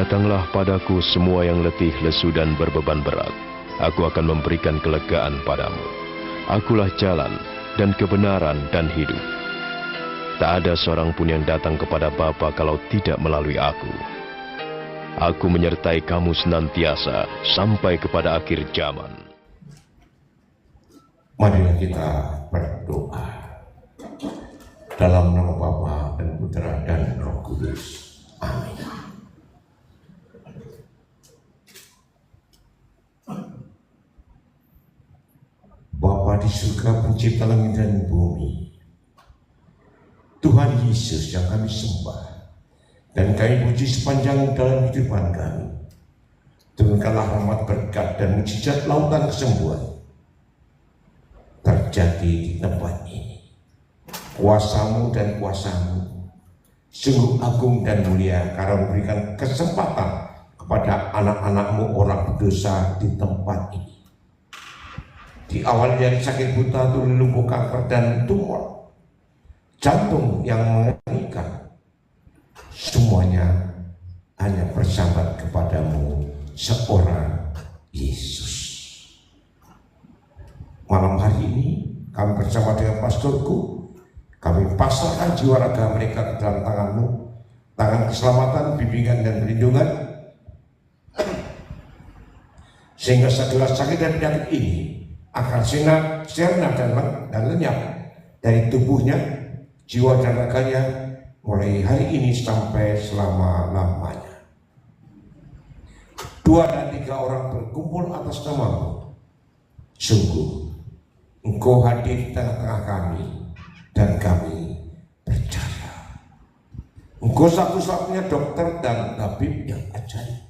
Datanglah padaku semua yang letih, lesu dan berbeban berat. Aku akan memberikan kelegaan padamu. Akulah jalan dan kebenaran dan hidup. Tak ada seorang pun yang datang kepada Bapa kalau tidak melalui aku. Aku menyertai kamu senantiasa sampai kepada akhir zaman. Marilah kita berdoa. Dalam nama Bapa dan Putra dan Roh Kudus. Amin. Bapa di surga, pencipta langit dan bumi, Tuhan Yesus yang kami sembah dan kami puji sepanjang dalam kehidupan kami, turunkanlah rahmat, berkat dan mujizat lautan kesembuhan terjadi di tempat ini. Kuasamu dan kuasamu sungguh agung dan mulia, karena memberikan kesempatan kepada anak-anakmu orang berdosa di tempat ini. Di awal dari sakit buta, lumpuh, kanker dan tumor jantung yang mengerikan, semuanya hanya bersambat kepadamu seorang Yesus. Malam hari ini kami bersama dengan pastorku, kami pasrahkan jiwa raga mereka ke dalam tanganmu, tangan keselamatan, bimbingan dan perlindungan, sehingga segala sakit dan penyakit ini akan sirna dan lenyap dari tubuhnya, jiwa dan raganya, mulai hari ini sampai selama-lamanya. 2 dan 3 orang berkumpul atas namamu, sungguh Engkau hadir di tengah-tengah kami, dan kami percaya Engkau satu-satunya dokter dan tabib yang ajaib.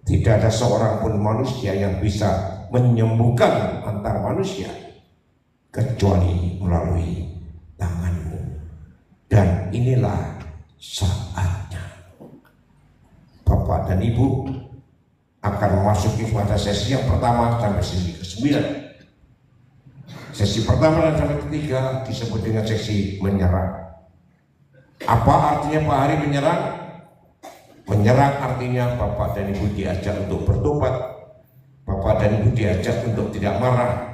Tidak ada seorang pun manusia yang bisa menyembuhkan antar manusia kecuali melalui tanganmu. Dan inilah saatnya. Bapak dan Ibu akan memasuki pada sesi yang pertama sampai sesi ke-9. Sesi pertama dan sampai ketiga disebut dengan sesi menyerang. Apa artinya Pak Hari menyerang? Menyerang artinya Bapak dan Ibu diajak untuk bertobat, Bapak dan Ibu diajak untuk tidak marah,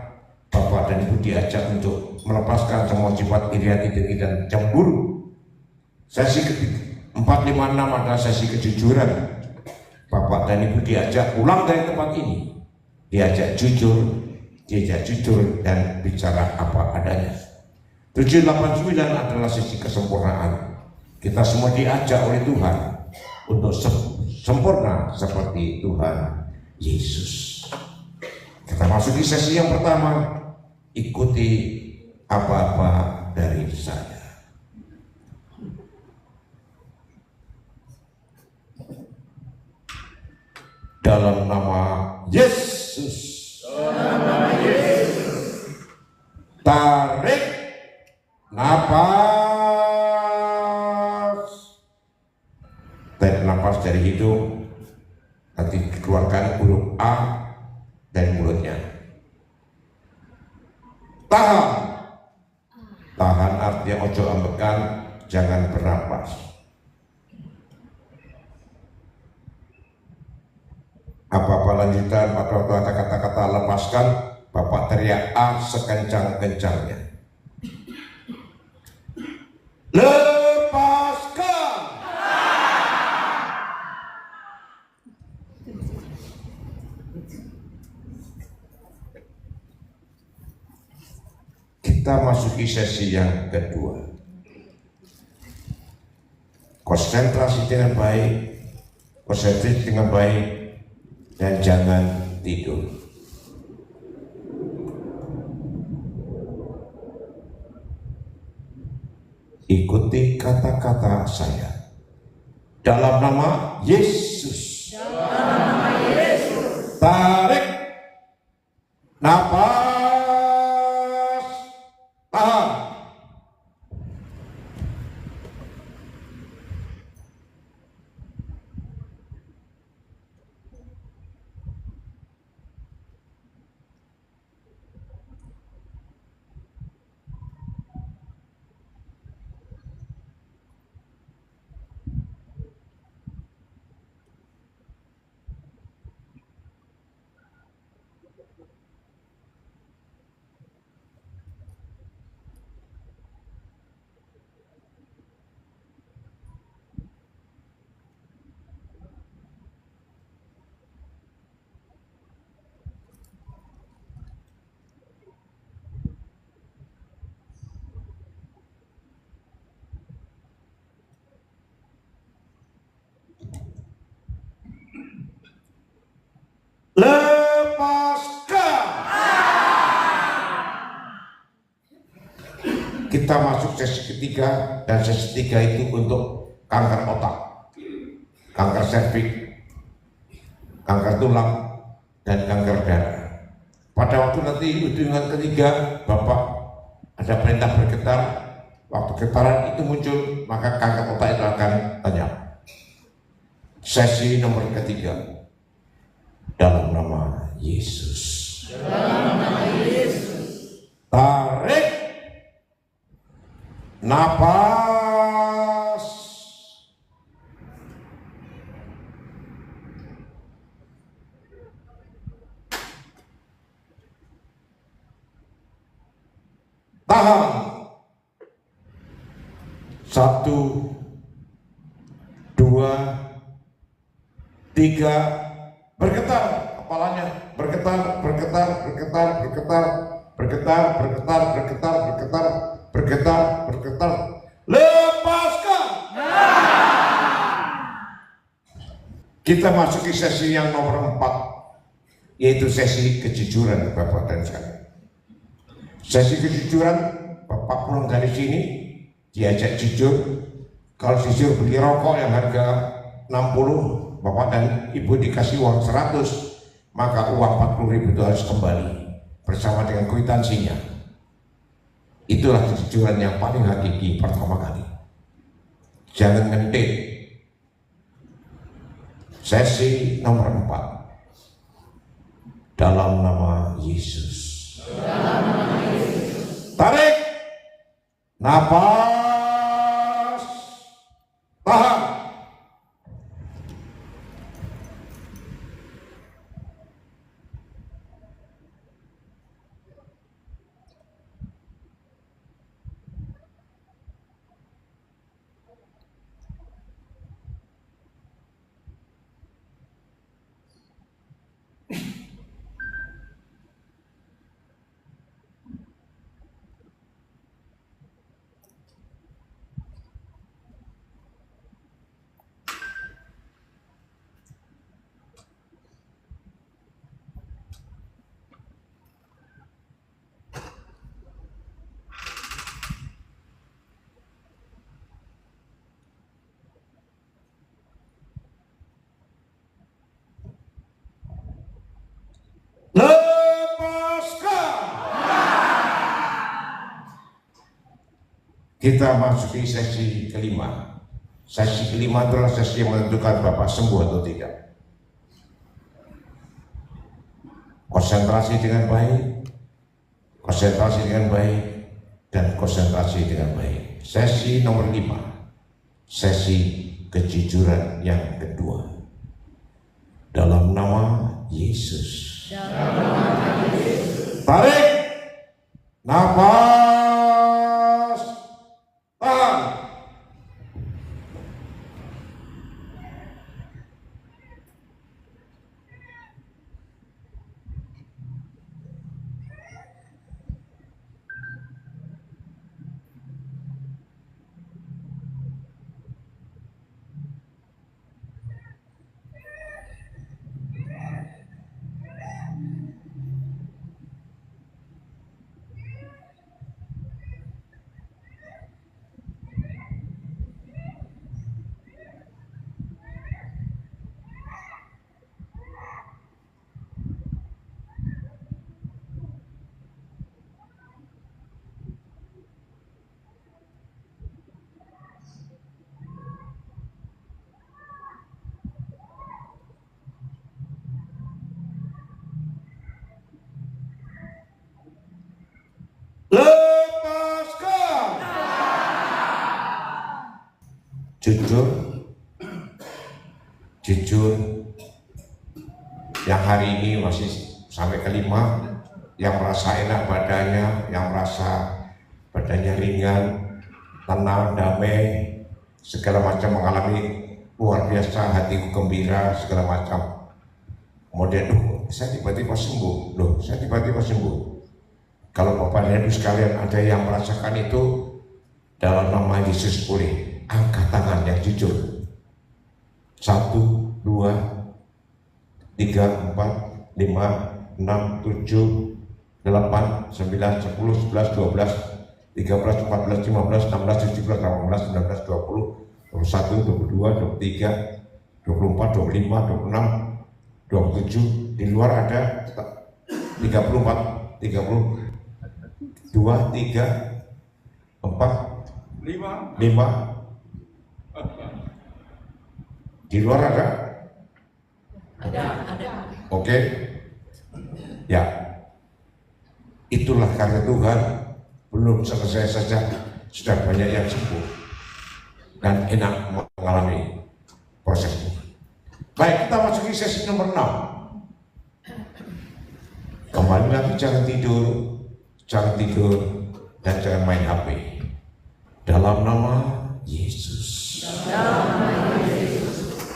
Bapak dan Ibu diajak untuk melepaskan semua sifat iri hati, dengki dan cemburu. Sesi ke-4, 5, 6 adalah sesi kejujuran. Bapak dan Ibu diajak pulang dari tempat ini, diajak jujur dan bicara apa adanya. 7, 8, 9 adalah sesi kesempurnaan. Kita semua diajak oleh Tuhan untuk sempurna seperti Tuhan Yesus. Kita masuki sesi yang pertama. Ikuti apa-apa dari saya. Dalam nama Yesus. Tarik napas. Tarik napas dari hidung, nanti dikeluarkan huruf A dari mulutnya. Tahan. Tahan artinya ojo ambekan, jangan bernapas. Apa-apa lanjutan atau kata-kata lepaskan, Bapak teriak A sekencang-kencangnya. Lepaskan. Kita masuki sesi yang kedua. Konsentrasi dengan baik, konsentrasi dengan baik, dan jangan tidur. Ikuti kata-kata saya. Dalam nama Yesus. Tarik napas. Tahan. kita masuk sesi ketiga, dan sesi ketiga itu untuk kanker otak, kanker serviks, kanker tulang, dan kanker darah. Pada waktu nanti hitungan ketiga, Bapak ada perintah bergetar. Waktu getaran itu muncul, maka kanker otak itu akan lenyap. Sesi nomor ketiga, dalam nama Yesus. Dalam nama Yesus. Tarik napas. Tahan. 1, 2, 3, bergetar kepalanya, bergetar, bergetar, bergetar, bergetar, bergetar, bergetar, bergetar, bergetar, bergetar, bergetar. Lepaskan. Kita masuki sesi yang nomor 4, yaitu sesi kejujuran, Bapak dan sekalian. Sesi kejujuran, Bapak pulang dari sini diajak jujur. Kalau jujur beli rokok yang harga 60, Bapak dan Ibu dikasih uang 100, maka uang 40.000 itu harus kembali bersama dengan kwitansinya. Itulah kejujuran yang paling hakiki pertama kali. Jangan ngentit. Sesi nomor 4, dalam nama Yesus. Tarik napas, tahan. Lepaskan. Kita masuki sesi kelima. Sesi kelima adalah sesi yang menentukan Bapak sembuh atau tidak. Konsentrasi dengan baik, konsentrasi dengan baik, dan konsentrasi dengan baik. Sesi nomor 5, sesi kejujuran yang kedua. Dalam nama Yesus. Tarik napas, tahan. Lepaskan. Jujur, jujur. Yang hari ini masih sampai kelima, yang merasa enak badannya, yang merasa badannya ringan, tenang, damai, segala macam mengalami luar biasa, hatiku gembira, segala macam. Kemudian, saya tiba-tiba sembuh, saya tiba-tiba sembuh. Kalau Bapak dan Ibu sekalian ada yang merasakan itu, dalam nama Yesus pulih, angkat tangan yang jujur. 1, 2, 3, 4, 5, 6, 7, 8, 9, 10, 11, 12, 13, 14, 15, 16, 17, 18, 19, 20, 21, 22, 23, 24, 25, 26, 27. Di luar ada 34, 30, 2, 3, 4, 5. Di luar ada? Ada. Oke. Ya. Itulah karya Tuhan, belum selesai saja sudah banyak yang sembuh dan enak mengalami proses ini. Baik, kita masuki sesi nomor 6. Kembali lagi, jangan tidur dan jangan main HP. Dalam nama Yesus.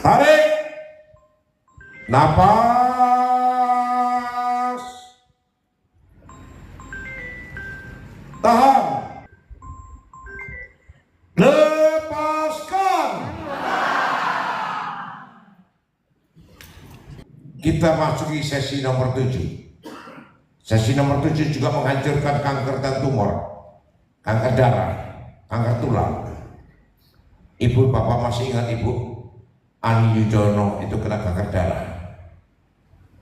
Tarik napas. Tahan. Lepaskan. Kita masuki sesi nomor 7. Sesi nomor 7 juga menghancurkan kanker dan tumor, kanker darah, kanker tulang. Ibu bapak masih ingat Ibu Ani Yudhoyono itu kena kanker darah.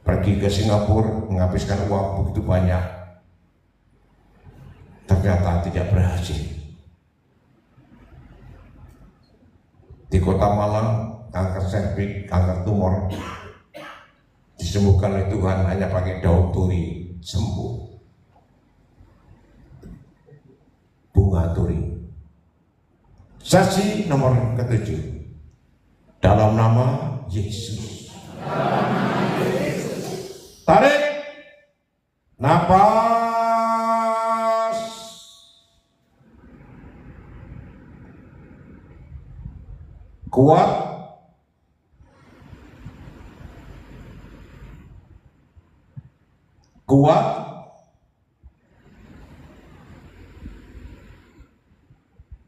Pergi ke Singapura menghabiskan uang begitu banyak, ternyata tidak berhasil. Di Kota Malang, kanker serviks, kanker tumor disembuhkan oleh Tuhan hanya pakai daun turi, sembuh. Bunga turi. Sesi nomor ke-7. Dalam nama Yesus. Tarik napas. Kuat. Kuat.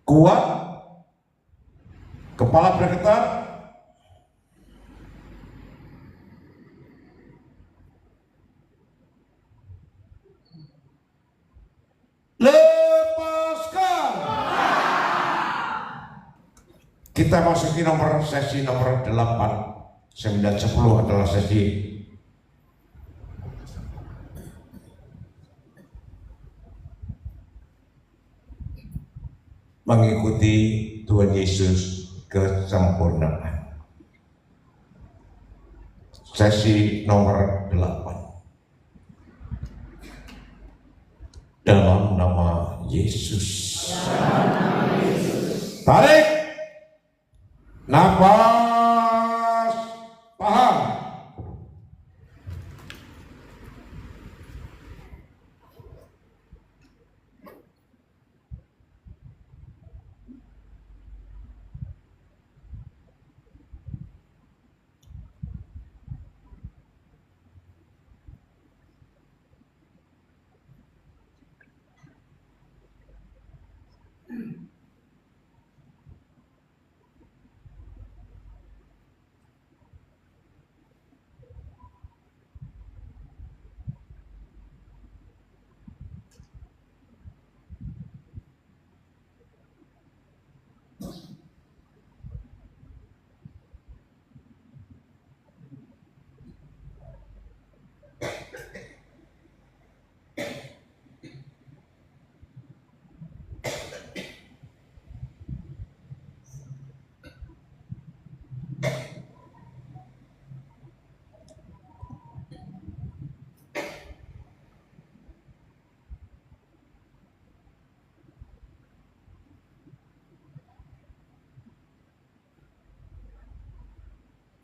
Kuat. Kepala bergetar. Lepaskan. Kita masuki sesi nomor 8, 9, 10 adalah sesi mengikuti Tuhan Yesus kesempurnaan. Sesi nomor 8. Dalam nama Yesus. Tarik napas. Paham.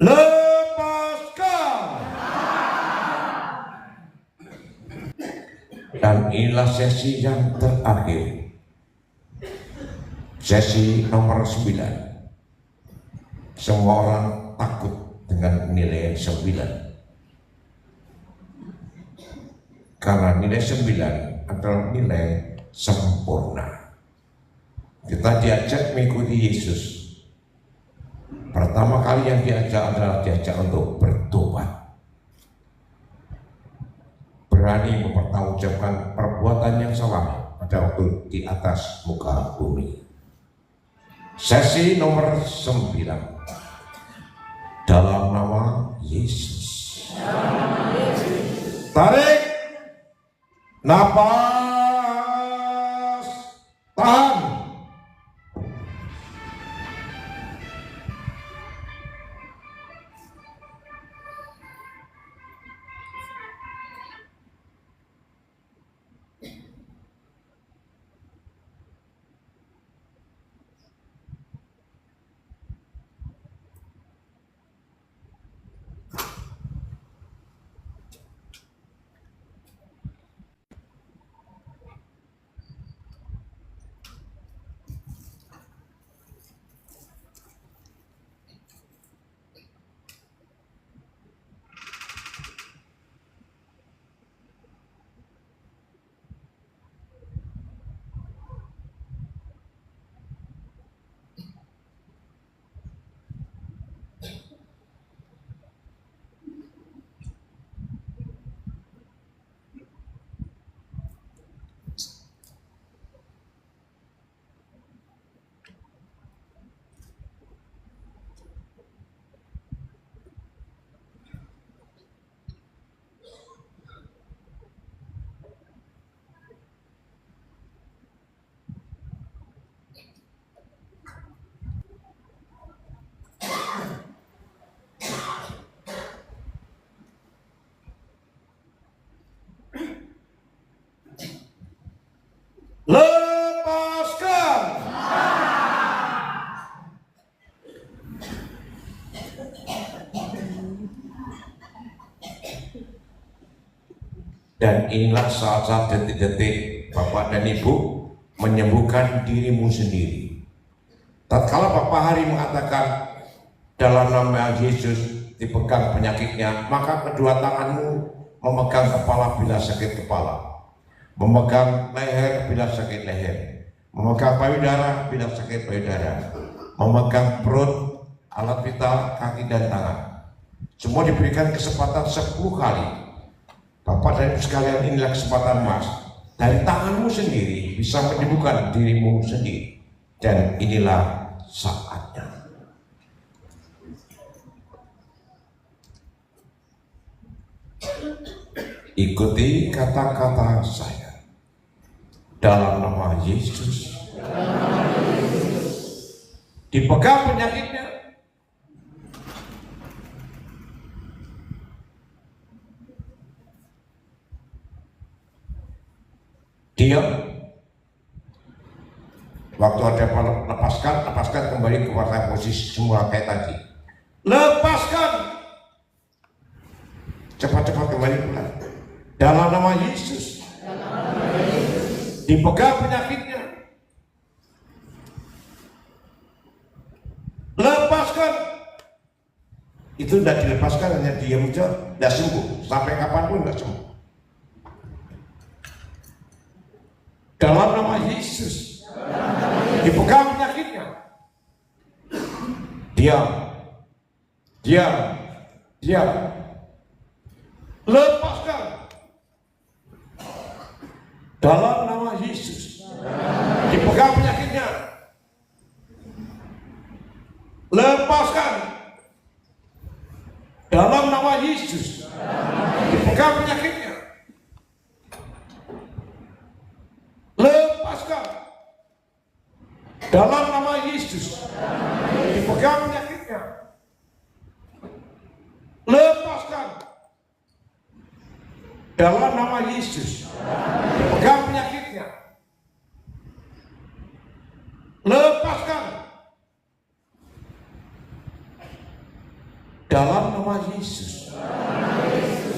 Lepaskan. Dan inilah sesi yang terakhir. Sesi nomor 9. Semua orang takut dengan nilai 9. Karena nilai 9 adalah nilai sempurna. Kita diajak mengikuti Yesus. Pertama kali yang diajak adalah diajak untuk bertobat. Berani mempertanggungjawabkan perbuatan yang salah pada terdapat di atas muka bumi. Sesi nomor 9. Dalam nama Yesus. Tarik napas, tahan. Lepaskan. Dan inilah saat-saat detik-detik Bapak dan Ibu menyembuhkan dirimu sendiri. Tatkala Bapak Hari mengatakan dalam nama Yesus dipegang penyakitnya, maka kedua tanganmu memegang kepala bila sakit kepala, memegang leher bila sakit leher, memegang payudara bila sakit payudara, memegang perut, alat vital, kaki dan tangan. Semua diberikan kesempatan 10 kali. Bapak dan Ibu sekalian, inilah kesempatan emas. Dari tanganmu sendiri bisa menyembuhkan dirimu sendiri. Dan inilah saatnya. Ikuti kata-kata saya. Dalam nama Yesus. Dipegang penyakitnya. Diam. Waktu ada lepaskan kembali kepada posisi semula kayak tadi. Lepaskan. Cepat-cepat kembali pulang. Dalam nama Yesus. Dipegang penyakitnya. Lepaskan. Itu tidak dilepaskan, hanya diam saja, tidak sembuh. Sampai kapanpun tidak sembuh. Dalam nama Yesus. Dipegang penyakitnya. Diam. Diam. Diam. Lepaskan. Dalam nama Yesus. Dipegang penyakitnya. Lepaskan. Dalam nama Yesus. Dipegang penyakitnya. Lepaskan. Dalam nama Yesus. Dipegang penyakitnya. Lepaskan. Dalam nama Yesus. Dipegang penyakitnya. Lepaskan. Dalam nama Yesus.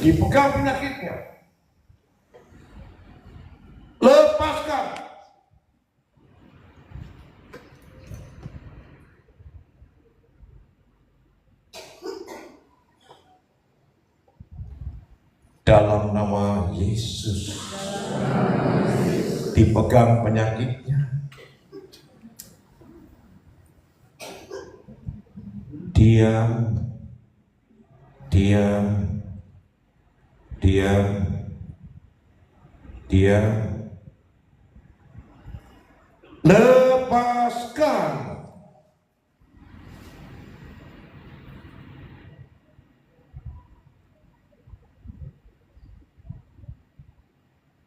Dipegang penyakitnya. Lepaskan. Dalam nama Yesus. Dipegang penyakitnya. Diam. Diam. Diam. Diam. lepaskan.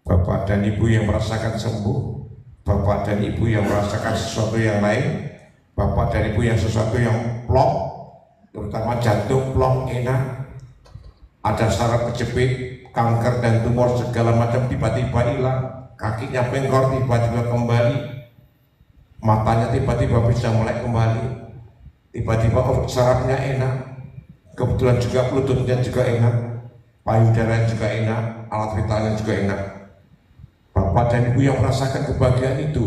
Bapak dan Ibu yang merasakan sembuh, Bapak dan Ibu yang merasakan sesuatu yang lain, Bapak dan Ibu yang sesuatu yang plong, terutama jantung plong enak, ada saraf kejepit, kanker dan tumor segala macam tiba-tiba hilang, kakinya bengkok tiba-tiba kembali, matanya tiba-tiba bisa mulai kembali, tiba-tiba sarafnya enak, kebetulan juga lututnya juga enak, payudaranya juga enak, alat vitalnya juga enak. Bapak dan Ibu yang merasakan kebahagiaan itu,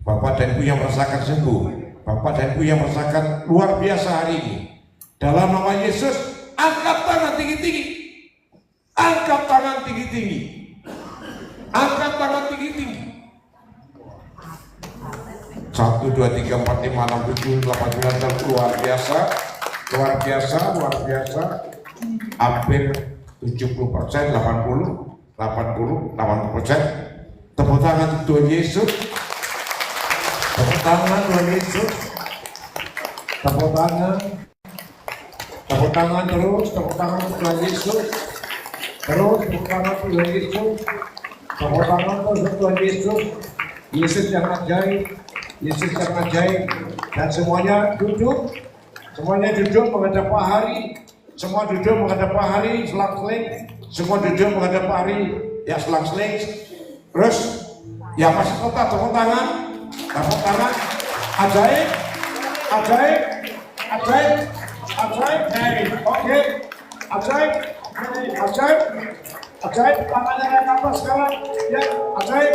Bapak dan Ibu yang merasakan sembuh, Bapak dan Ibu yang merasakan luar biasa hari ini, dalam nama Yesus, angkat tangan tinggi-tinggi, angkat tangan tinggi-tinggi, angkat tangan tinggi-tinggi. 1, 2, 3, 4, 5, 6, 7, 8, 9, luar biasa, luar biasa, luar biasa, hampir 70%, 80%. Tepuk tangan Tuhan Yesus, tepuk tangan Tuhan Yesus, tepuk tangan terus, tepuk tangan Tuhan Yesus, terus tepuk tangan Tuhan Yesus, tepuk tangan terus Tuhan Yesus. Yesus yang ajaib, Yesus yang ajaib. Dan semuanya duduk menghadap Pak Hari, semua duduk menghadap Pak Hari, selang-seling, semua duduk menghadap Pak Hari, ya selang-seling. Terus yang masih kota tepuk tangan, ajaib, ajaib, ajaib, ajaib, oke, ajaib, ajaib, ajaib, tangannya naik apa sekarang, ya, ajaib.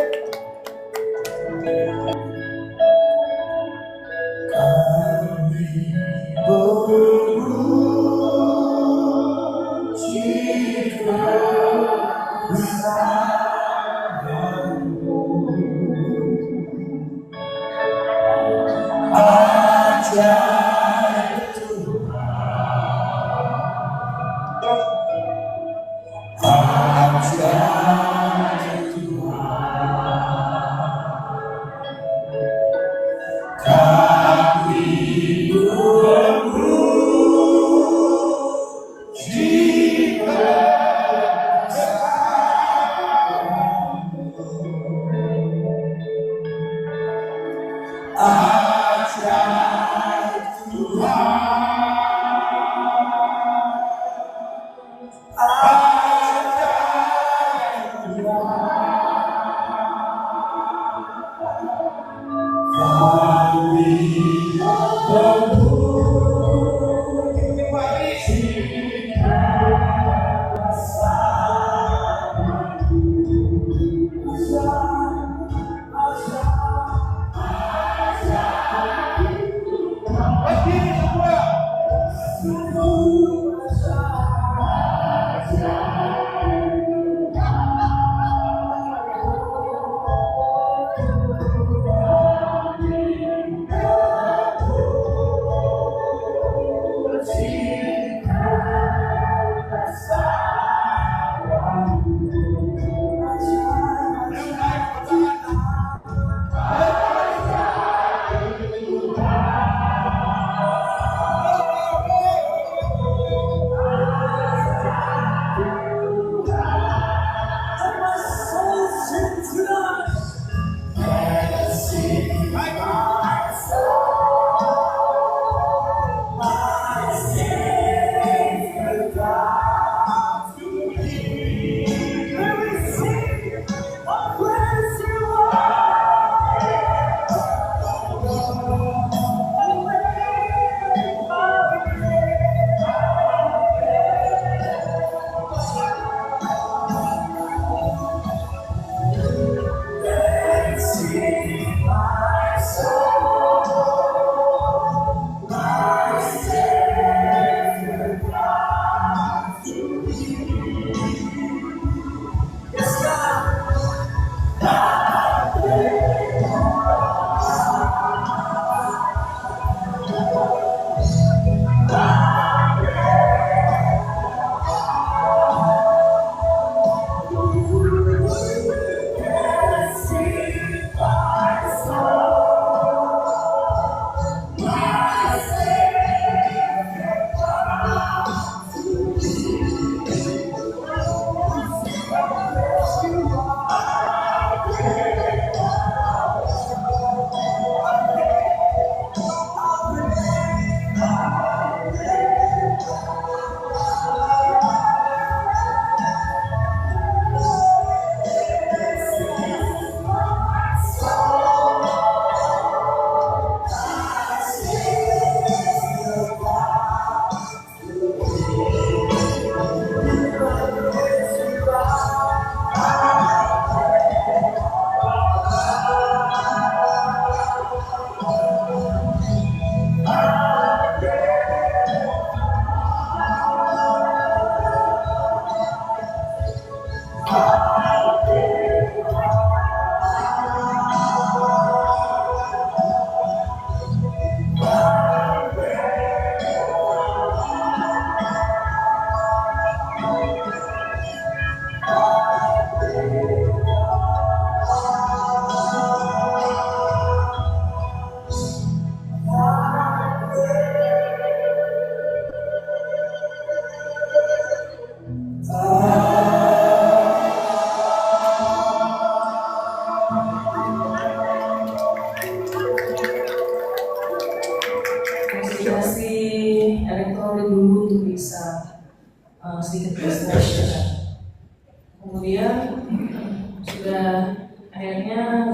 sudah akhirnya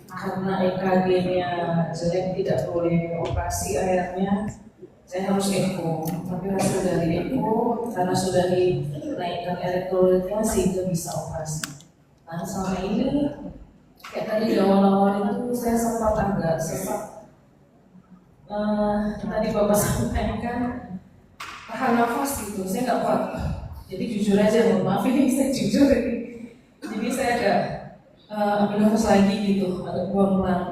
karena EKG-nya jelek tidak boleh operasi, akhirnya saya harus eko. Tapi hasil dari eko karena sudah dinaikkan elektrolitnya sehingga bisa operasi. Nah selama ini kayak tadi di awal-awal itu saya sempat agak sesak. Tadi Bapak sampaikan tahan nafas gitu, saya nggak kuat. Jadi jujur aja, mohon maaf ini saya jujur ini. Jadi saya agak ambil nafas lagi gitu, agak buang pelan,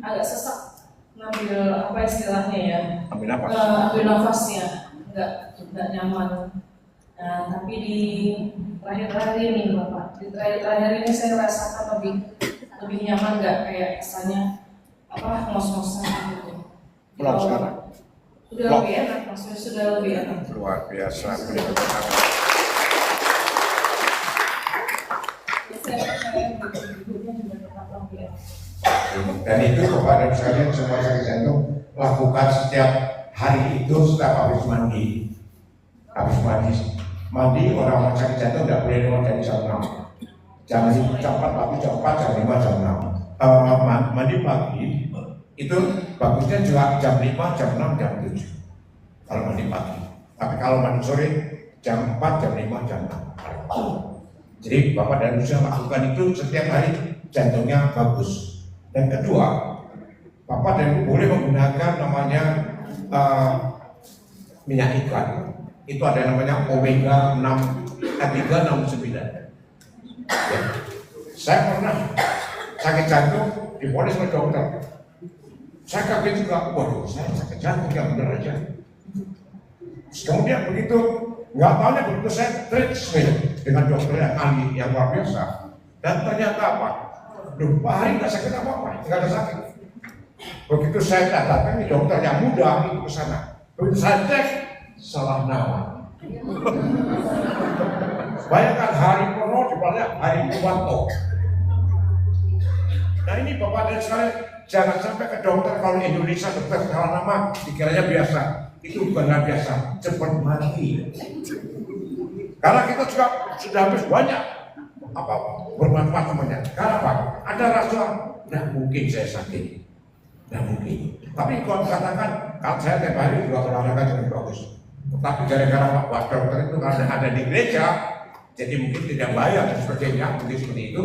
agak sesak ngambil apa istilahnya ya? Ambil nafasnya, nggak nyaman. Nah, tapi di terakhir ini Bapak, di terakhir ini saya merasakan lebih nyaman, nggak kayak kesannya ngos-ngosan gitu. Belum sekarang. Sudah lebih enak, maksudnya sudah lebih enak. Luar biasa. Dan itu kepada sekalian semua sakit jantung lakukan setiap hari itu setiap habis mandi. Mandi orang sakit jantung tidak boleh lewat dari jam 6. Jangan jam 4, tapi jam 4, jam 5, jam 6. Mandi pagi itu bagusnya juga jam 5, jam 6, jam 7 kalau mandi pagi. Tapi kalau mandi sore jam 4, jam 5, jam 6. Jadi Bapak dan Ibu lakukan itu setiap hari, jantungnya bagus. Dan kedua, Bapak dan Ibu boleh menggunakan namanya minyak ikan. Itu ada namanya omega 369. Ya. Saya pernah sakit jantung diponis oleh dokter. Saya kaget juga, waduh saya sakit jantung yang benar aja. Kemudian begitu, nggak tahunya begitu saya treatment dengan dokter yang ahli yang luar biasa. Dan ternyata apa? Duh, Pak Hari nggak sakit apa-apa, nggak ada sakit. Begitu saya datang ke dokter yang muda itu ke sana. Begitu saya cek, salah nama. Bayangkan Hari Purno dipanggil Hari Purwanto. Nah ini Bapak dan sekalian, jangan sampai ke dokter kalau Indonesia dokter salah nama dikiranya biasa. Itu bukanlah biasa, cepat mati. Karena kita juga sudah habis banyak bermanfaat temannya. Karena apa? Ada rasa, nah mungkin saya sakit, nah mungkin. Tapi kalau katakan, kalau saya tiap hari juga olahraga cukup bagus. Tapi gara-gara Pak dokter itu karena ada di gereja, jadi mungkin tidak bahaya dan sebagainya, mungkin seperti itu.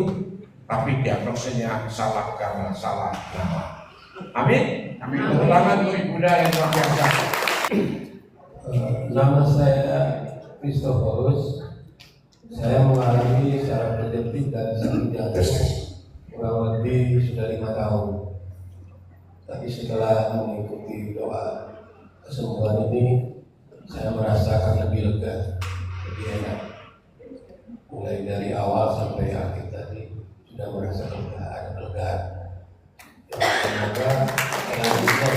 Tapi diagnosanya salah karena salah nama. Amin. Amin. Selamat untuk Ibu yang luar biasa. Nama saya Christophorus. Saya mengalami saraf kejepit dan sakit jantung kurang lebih sudah 5 tahun. Tapi setelah mengikuti doa kesembuhan ini, saya merasakan lebih lega, lebih enak. Mulai dari awal sampai akhir tadi sudah merasakan ada kelegaan. Semoga yang bisa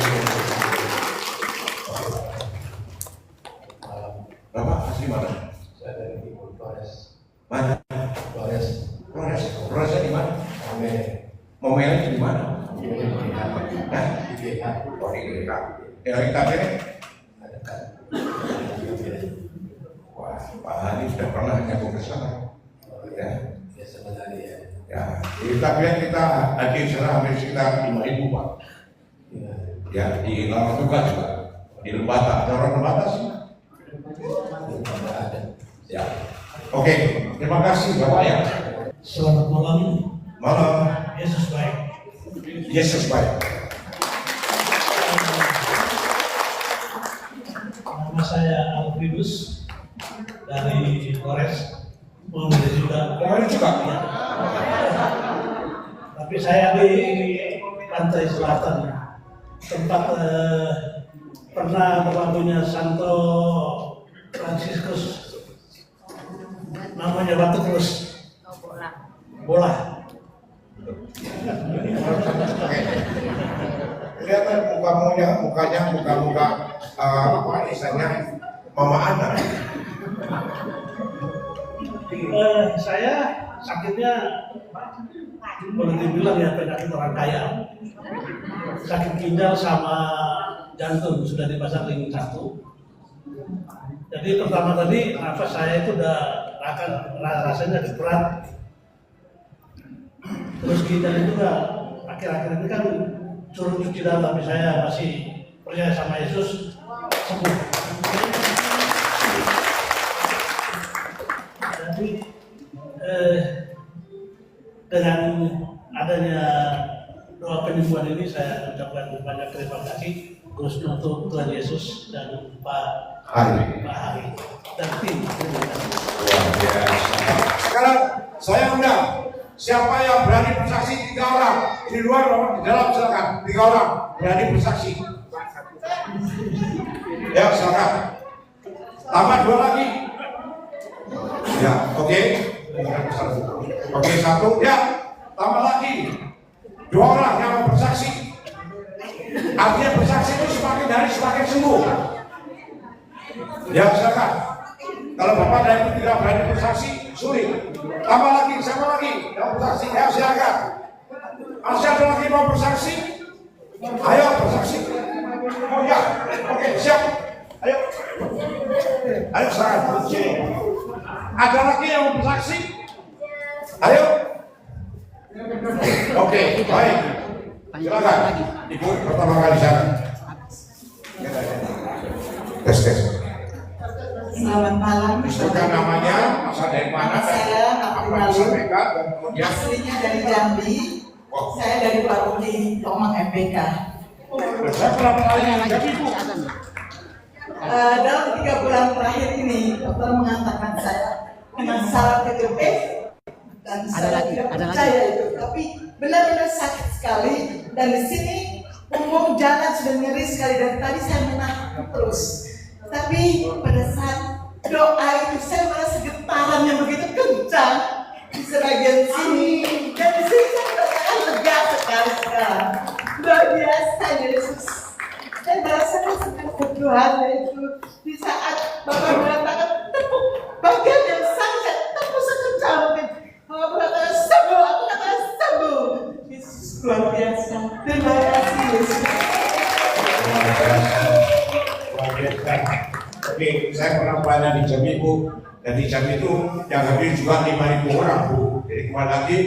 Bapak asli mana? saya dari Timur Flores. Mana? Flores. Flores di mana? Momelnya di mana? Nah, oh di GK. Yang kita ini? Wah, Pak Hani sudah pernah nyambung ke sana. Ya, Sebenarnya ya. Di Tapian kita hadir sana hampir sekitar 5.000 Pak. Ya, di Lorong Tugas juga. Di Lembata, ada orang Lembata sih. Ya. Oke, terima kasih Bapak ya. Selamat malam. Malam. Yesus baik. Yesus baik. Nama saya Alfredus dari Flores. Mengenai juga. Kemarin juga. Ya. Tapi saya di pantai selatan, tempat pernah berlakunya Santo Fransiskus, namanya Batu Terus Bola. Kelihatan mukanya muka apa istilahnya Mama Ana. Saya sakitnya boleh dibilang ya penyakit orang kaya. Sakit ginjal sama jantung sudah dipasang ring 1. Jadi pertama tadi nafas saya itu udah rasanya berat. Ginjal itu juga akhir-akhir ini kan suruh cuci darah, tapi saya masih percaya sama Yesus sembuh. Jadi dengan adanya doa penyembuhan ini saya ucapkan banyak terima kasih khususnya untuk Tuhan Yesus dan Pak Hari dan tim. Luar biasa. Sekarang saya undang siapa yang berani bersaksi 3 orang di luar maupun di dalam, silakan 3 orang berani bersaksi. Ya silakan. Tambah 2 lagi. Ya oke. Oke 1 ya. Tambah lagi 2 orang yang mau bersaksi. Artinya bersaksi itu semakin hari semakin sembuh. Ya silakan. Kalau Bapak dan Ibu tidak berani bersaksi, sulit. Tambah lagi, siapa lagi yang bersaksi? Ya silakan. Masih ada lagi mau bersaksi? Ayo bersaksi. Oh ya, oke siap. Ayo, ayo silakan. Ada lagi yang mau bersaksi? Ayo. Oke, baik. Silakan. Ibu pertama kali sana. Tes. Selamat malam. Disebutkan namanya, asal dari mana, Saya apa yang disampaikan, dan kemudian aslinya dari Jambi. Saya dari Paruni Tomang MPK. saya pernah melalui jadi Bu. Dalam 3 bulan terakhir ini, dokter mengatakan saya kena saraf kejepit dan saya tidak percaya itu. Tapi benar-benar sakit sekali dan di sini punggung jalan sudah nyeri sekali dan tadi saya menahan terus. Tapi pada saat doa itu saya merasa getaran yang begitu kencang di sebagian sini dan di sini saya merasakan lega sekali sekarang. Luar biasa Yesus. Saya merasakan semangat Tuhan itu di saat Bapak mengatakan tepuk bagian yang sangat tepuk sekencang mungkin. Bapak mengatakan sembuh, aku katakan sembuh. Yesus luar biasa. Terima kasih Yesus. Oke, saya pernah pelayanan di Jambi Bu, dan di Jambi itu yang hadir juga 5.000 orang Bu. Jadi kembali lagi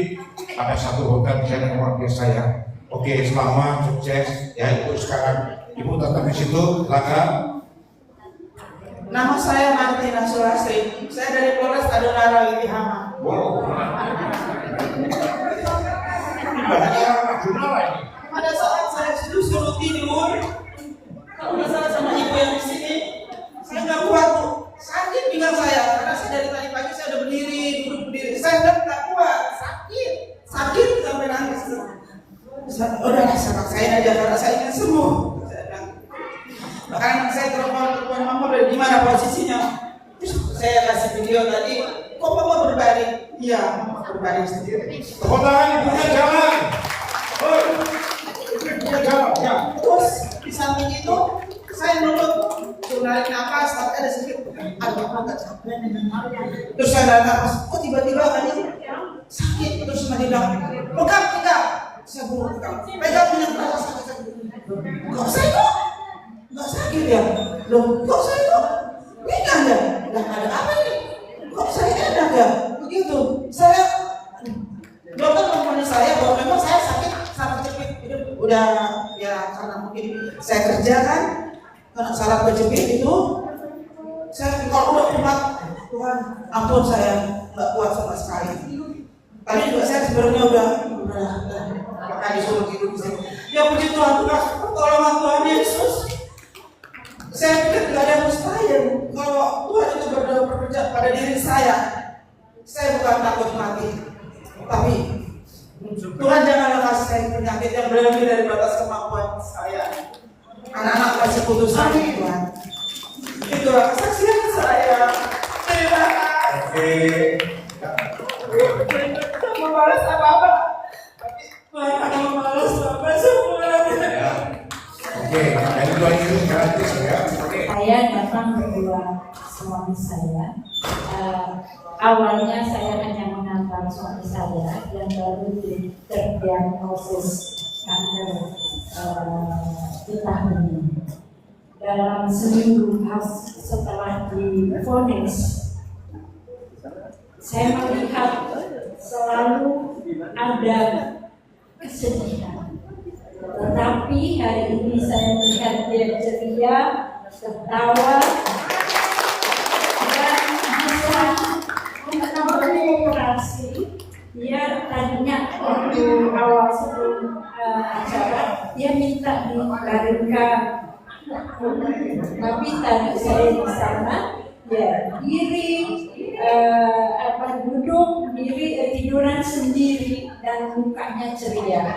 ada satu hotel di sana yang luar biasa ya. Oke, selamat sukses ya Ibu. Sekarang Ibu tetap di situ, silakan. Nama saya Martina Sulastri. Saya dari Polres Adonara Witihama. Wow. Ibadahnya Adonara ini. Pada saat saya suruh tidur, kalau nggak salah sama ibu yang di sini, saya nggak kuat tuh, sakit pinggang saya. Karena saya dari tadi pagi saya udah berdiri, duduk berdiri, saya nggak kuat, sakit sampai nangis. Udah serahin aja karena saya ingin sembuh. Bahkan saya telepon mama dari di mana posisinya. Terus saya kasih video tadi, kok mama berbaring? Iya, mama berbaring sendiri. Tepuk tangan ibunya jalan. Oh, ibunya jalan ya. Terus di samping itu saya nurut, narik nafas, tapi ada sedikit agak capek dengan terus saya narik nafas, kok tiba-tiba tadi sakit, terus dia bilang, pegang, saya buruk pegang punya terasa sakit. Kok saya nggak sakit ya? Loh, kok saya pegang ya? Nggak ada apa ini? Kok saya enak ya? Begitu, saya dokter mempunyai saya bahwa memang saya sakit kejepit itu udah ya karena mungkin saya kerja kan karena saraf kejepit itu saya kalau udah kuat Tuhan ampun saya nggak kuat sama sekali. Tadi juga saya sebenarnya udah apakah disuruh tidur di sini. Ya puji Tuhan atas pertolongan Tuhan Yesus. Saya pikir nggak ada mustahil kalau Tuhan itu bekerja pada diri saya. Saya bukan takut mati, tapi Tuhan janganlah kasih saya penyakit yang berlebih dari batas kemampuan saya. Anak-anak kasih putusan Tuhan. Itulah kesaksian saya. Terima kasih. Tak membalas apa-apa. Tuhan akan membalas apa semua. Oke, ini Tuhan Yesus gratis ya. Saya datang berdua suami saya. Awalnya saya hanya mengantar suami saya yang baru terdiagnosis kanker getah bening. Dalam seminggu setelah divonis, saya melihat selalu ada kesedihan. Tetapi hari ini saya melihat dia ceria, tertawa, dan bisa berkooperasi. Dia tadinya waktu awal sebelum acara dia minta dibaringkan, tapi tadi saya di sana ya diri duduk diri tiduran sendiri dan mukanya ceria.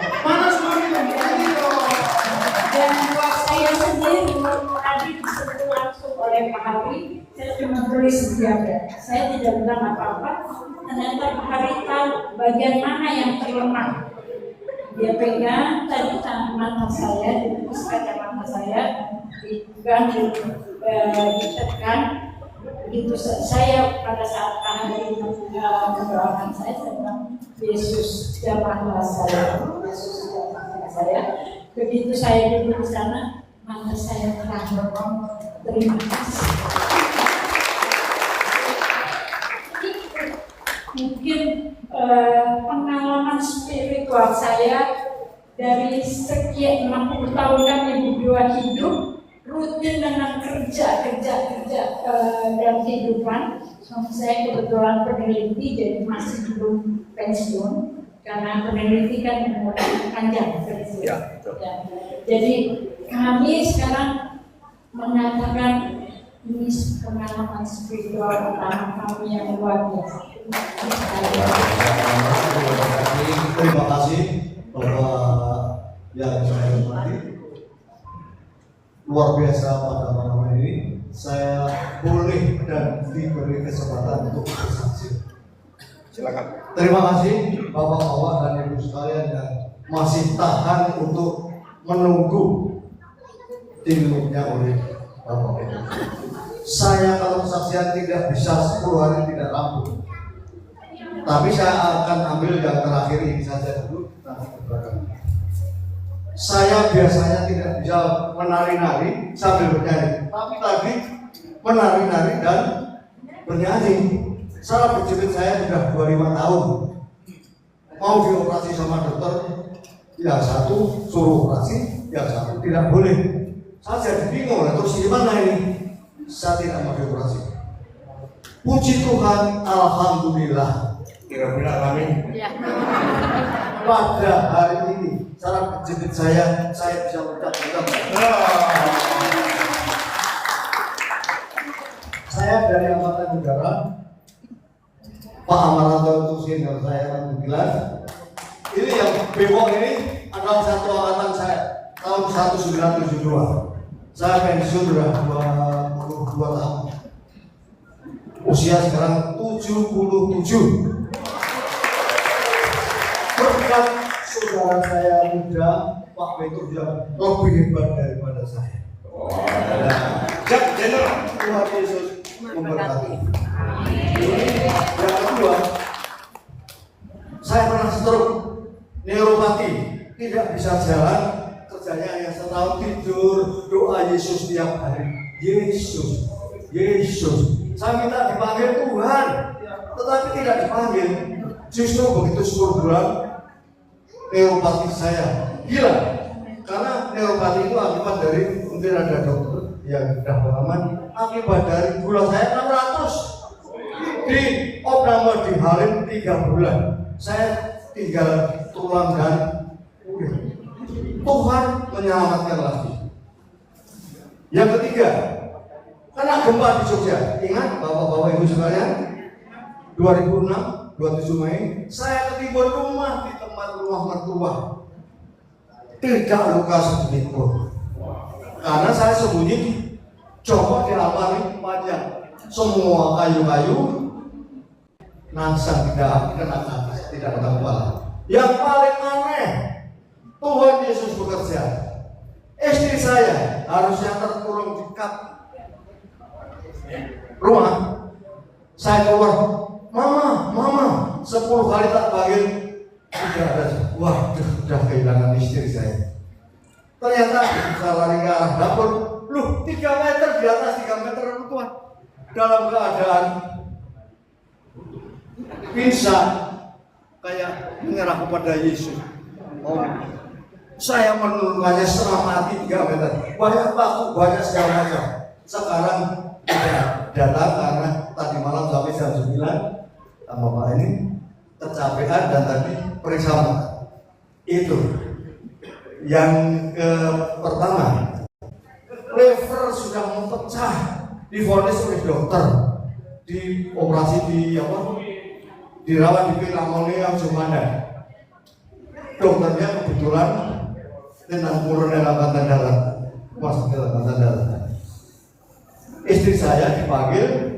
Dan buat saya sendiri tadi disentuh langsung oleh Pak Hari, saya cuma tulis diam. Saya tidak bilang apa-apa. Ternyata Pak Hari tahu bagian mana yang terlemah. Dia pegang tadi tangan mata saya, ditepus kacamata saya, dipegang, ditekan. Begitu saya pada saat Pak Hari mendoakan saya bilang, Yesus jamahlah saya, Yesus jamahlah saya. Begitu saya duduk di sana, mata saya terang. Terima kasih. Mungkin pengalaman spiritual saya dari sekian 60 tahun kan Ibu Dua hidup rutin dengan kerja dan kehidupan. Suami saya kebetulan peneliti, jadi masih belum pensiun karena peneliti kan umur panjang pensiun. Ya, jadi kami sekarang mengatakan ini pengalaman spiritual pertama kami yang luar biasa. Terima kasih Bapak yang saya hormati. Luar biasa pada malam ini saya boleh dan diberi kesempatan untuk bersaksi. Silakan. Terima kasih Bapak-bapak dan Ibu sekalian yang masih tahan untuk menunggu dimulainya oleh Bapak Ibu. Saya kalau kesaksian tidak bisa 10 hari tidak rampung. Tapi saya akan ambil yang terakhir ini saja dulu, nanti ke belakang. Saya biasanya tidak bisa menari-nari sambil bernyanyi, tapi tadi menari-nari dan bernyanyi. Saraf berjepit saya sudah 25 tahun. Mau dioperasi sama dokter, yang satu suruh operasi, yang satu tidak boleh. Saya jadi bingung, terus gimana ini? Saya tidak mau dioperasi. Puji Tuhan, alhamdulillah. Kira-kira amin. Pada hari ini, saraf berjepit saya bisa mengucapkan. Saya dari Angkatan Udara. Pak Amaranto itu senior saya kan 9. Ini yang bebok ini adalah satu angkatan saya tahun 1972. Saya pensiun sudah 22 tahun. Usia sekarang 77. Berkat saudara saya muda, Pak Petrus yang lebih hebat daripada saya. Tuhan Yesus memberkati. Yang kedua, saya pernah stroke, neuropati, tidak bisa jalan, kerjanya hanya setahun tidur, doa Yesus tiap hari. Yesus. Saya minta dipanggil Tuhan, tetapi tidak dipanggil. Justru begitu 10 bulan, neuropati saya hilang. Karena neuropati itu akibat dari, mungkin ada dokter yang sudah pengalaman, akibat dari gula saya 600. Di opname di Halim 3 bulan. Saya tinggal tulang dan Tuhan menyelamatkan lagi. Yang ketiga, kena gempa di Jogja. Ingat Bapak-bapak Ibu sekalian, 2006, 27 Mei, saya ketimbun rumah di tempat rumah mertua. Tidak luka sedikit pun. Karena saya sembunyi, coba di almari panjang. Semua kayu-kayu nangsang tidak kena atas, tidak kena kepala. Yang paling aneh, Tuhan Yesus bekerja. Istri saya harusnya terkurung di kap rumah. Saya keluar, mama, 10 kali tak panggil, tidak ada. Waduh, sudah kehilangan istri saya. Ternyata bisa lari ke arah dapur. Loh, 3 meter di atas, 3 meter Tuhan. Dalam keadaan pingsan, kayak menyerah kepada Yesus. Saya menurunkannya setengah mati 3 meter. Banyak waktu, banyak segala macam. Sekarang tidak datang karena tadi malam sampai jam 9 sama Pak ini kecapean dan tadi periksa mata. Itu yang pertama. Lever sudah mempecah, divonis oleh dokter, dioperasi dirawat di Philharmonia Juanda. Dokternya kebetulan tentang Kolonel Angkatan Darat, Mas Angkatan Darat. Istri saya dipanggil,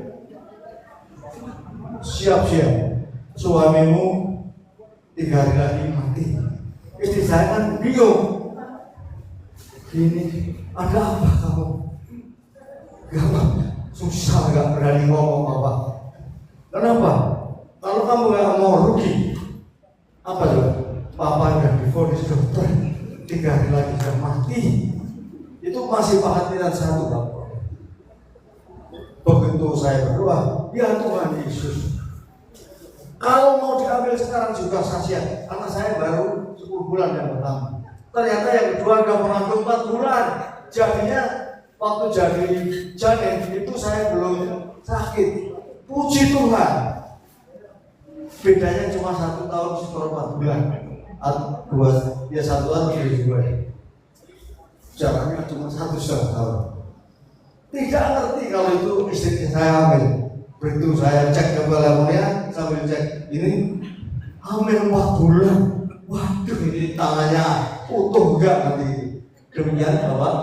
siap-siap, suamimu 3 hari lagi mati. Istri saya kan bingung. Ini ada apa kamu? Gak susah, gak berani ngomong apa. Kenapa? Kalau kamu gak mau rugi, apa juga? Papa udah divonis dokter 3 hari lagi sudah mati. Itu masih perhatian satu, Bapak. Begitu saya berdoa, ya Tuhan Yesus, kalau mau diambil sekarang juga kasihan. Anak saya baru 10 bulan yang pertama. Ternyata yang kedua udah mengandung 4 bulan. Jadinya waktu jadi janin itu saya belum sakit. Puji Tuhan. Bedanya cuma 1 tahun setelah 4 bulan. 1 tahun lebih 2. Jaraknya cuma 1,5 tahun. Tidak ngerti kalau itu istri saya hamil. Begitu saya cek ke Philharmonia sambil cek ini hamil 4 bulan. Waduh, ini tangannya utuh enggak nanti. Demikian Bapak,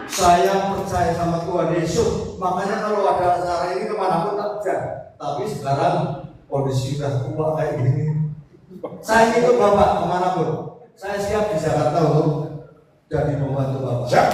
saya percaya sama Tuhan Yesus. Makanya kalau ada acara ini kemanapun tak bisa. Tapi sekarang kondisi sudah tua kayak gini, saya ikut Bapak kemanapun. Saya siap di Jakarta untuk jadi pembantu Bapak. Siap.